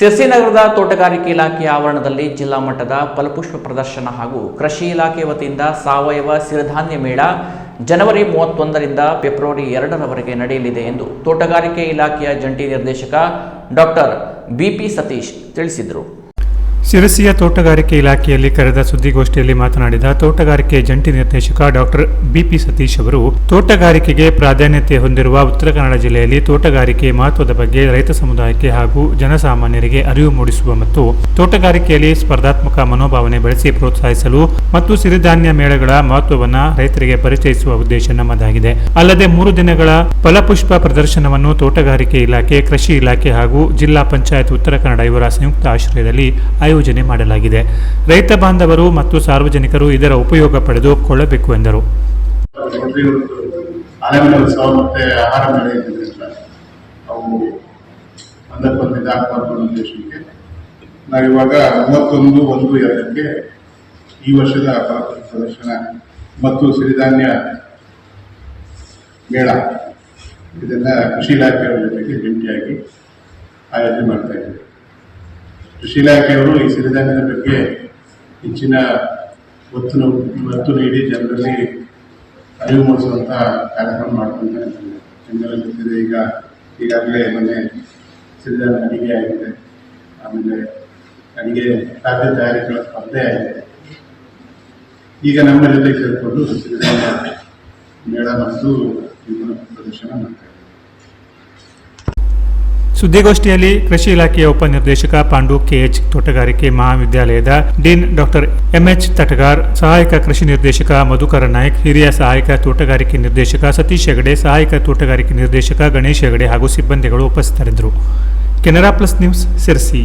ಸಿರ್ಸಿ ನಗರದ ತೋಟಗಾರಿಕೆ ಇಲಾಖೆ ಆವರಣದಲ್ಲಿ ಜಿಲ್ಲಾ ಮಟ್ಟದ ಫಲಪುಷ್ಪ ಪ್ರದರ್ಶನ ಹಾಗೂ ಕೃಷಿ ಇಲಾಖೆ ವತಿಯಿಂದ ಸಾವಯವ ಸಿರಿಧಾನ್ಯ ಮೇಳ ಜನವರಿ 31ರಿಂದ ಫೆಬ್ರವರಿ 2ರವರೆಗೆ ನಡೆಯಲಿದೆ ಎಂದು ತೋಟಗಾರಿಕೆ ಇಲಾಖೆಯ ಜಂಟಿ ನಿರ್ದೇಶಕ ಡಾಕ್ಟರ್ ಬಿಪಿ ಸತೀಶ್ ತಿಳಿಸಿದರು. ಸಿರಸಿಯ ತೋಟಗಾರಿಕೆ ಇಲಾಖೆಯಲ್ಲಿ ಕರೆದ ಸುದ್ದಿಗೋಷ್ಠಿಯಲ್ಲಿ ಮಾತನಾಡಿದ ತೋಟಗಾರಿಕೆ ಜಂಟಿ ನಿರ್ದೇಶಕ ಡಾಕ್ಟರ್ ಬಿಪಿ ಸತೀಶ್ ಅವರು, ತೋಟಗಾರಿಕೆಗೆ ಪ್ರಾಧಾನ್ಯತೆ ಹೊಂದಿರುವ ಉತ್ತರ ಕನ್ನಡ ಜಿಲ್ಲೆಯಲ್ಲಿ ತೋಟಗಾರಿಕೆ ಮಹತ್ವದ ಬಗ್ಗೆ ರೈತ ಸಮುದಾಯಕ್ಕೆ ಹಾಗೂ ಜನಸಾಮಾನ್ಯರಿಗೆ ಅರಿವು ಮೂಡಿಸುವ ಮತ್ತು ತೋಟಗಾರಿಕೆಯಲ್ಲಿ ಸ್ಪರ್ಧಾತ್ಮಕ ಮನೋಭಾವನೆ ಬೆಳೆಸಿ ಪ್ರೋತ್ಸಾಹಿಸಲು ಮತ್ತು ಸಿರಿಧಾನ್ಯ ಮೇಳಗಳ ಮಹತ್ವವನ್ನು ರೈತರಿಗೆ ಪರಿಚಯಿಸುವ ಉದ್ದೇಶ ನಮ್ಮದಾಗಿದೆ. ಅಲ್ಲದೆ 3 ದಿನಗಳ ಫಲಪುಷ್ಪ ಪ್ರದರ್ಶನವನ್ನು ತೋಟಗಾರಿಕೆ ಇಲಾಖೆ, ಕೃಷಿ ಇಲಾಖೆ ಹಾಗೂ ಜಿಲ್ಲಾ ಪಂಚಾಯತ್ ಉತ್ತರ ಕನ್ನಡ ಇವರ ಸಂಯುಕ್ತ ಆಶ್ರಯದಲ್ಲಿ ಆಯೋಜನೆ ಮಾಡಲಾಗಿದೆ. ರೈತ ಬಾಂಧವರು ಮತ್ತು ಸಾರ್ವಜನಿಕರು ಇದರ ಉಪಯೋಗ ಪಡೆದುಕೊಳ್ಳಬೇಕು ಎಂದರು. ನಾವಿವಾಗ 31/1/2ಕ್ಕೆ ಈ ವರ್ಷದ ಫಲಪುಷ್ಪ ಪ್ರದರ್ಶನ ಮತ್ತು ಸಿರಿಧಾನ್ಯ ಮೇಳ ಇದನ್ನ ಕೃಷಿ ಇಲಾಖೆಯವರ ಜೊತೆಗೆ ಜಂಟಿಯಾಗಿ ಆಯೋಜನೆ ಮಾಡ್ತಾ ಇದ್ದೀವಿ. ಕೃಷಿ ಇಲಾಖೆಯವರು ಈ ಸಿರಿಧಾನ್ಯದ ಬಗ್ಗೆ ಹೆಚ್ಚಿನ ಒತ್ತು ನೀಡಿ ಜನರಲ್ಲಿ ಅರಿವು ಮೂಡಿಸುವಂಥ ಕಾರ್ಯಕ್ರಮ ಮಾಡ್ಕೊಂತ ಜನರಲ್ಲಿ ಗೊತ್ತಿದೆ. ಈಗಾಗಲೇ ಮೊನ್ನೆ ಸಿರಿಧಾನ್ಯ ಅಡಿಗೆ ಆಗಿದೆ, ಆಮೇಲೆ ಅಡಿಗೆ ಖಾದ್ಯ ತಯಾರಿಕೆಗಳ ಸ್ಪರ್ಧೆ ಆಗಿದೆ. ಈಗ ನಮ್ಮ ಜೊತೆ ಸೇರಿಕೊಂಡು ಸಿರಿಧಾನ್ಯ ಮೇಳ ಮತ್ತು ಪ್ರದರ್ಶನ ಮಾಡ್ತಾರೆ. ಸುದ್ದಿಗೋಷ್ಠಿಯಲ್ಲಿ ಕೃಷಿ ಇಲಾಖೆಯ ಉಪನಿರ್ದೇಶಕ ಪಾಂಡು ಕೆಎಚ್, ತೋಟಗಾರಿಕೆ ಮಹಾವಿದ್ಯಾಲಯದ ಡೀನ್ ಡಾಕ್ಟರ್ ಎಂಎಚ್ ತಟಗಾರ್, ಸಹಾಯಕ ಕೃಷಿ ನಿರ್ದೇಶಕ ಮಧುಕರ ನಾಯ್ಕ್, ಹಿರಿಯ ಸಹಾಯಕ ತೋಟಗಾರಿಕೆ ನಿರ್ದೇಶಕ ಸತೀಶ್ ಹೆಗಡೆ, ಸಹಾಯಕ ತೋಟಗಾರಿಕೆ ನಿರ್ದೇಶಕ ಗಣೇಶ್ ಹೆಗಡೆ ಹಾಗೂ ಸಿಬ್ಬಂದಿಗಳು ಉಪಸ್ಥಿತರಿದ್ದರು. Canara plus news, Sirsi.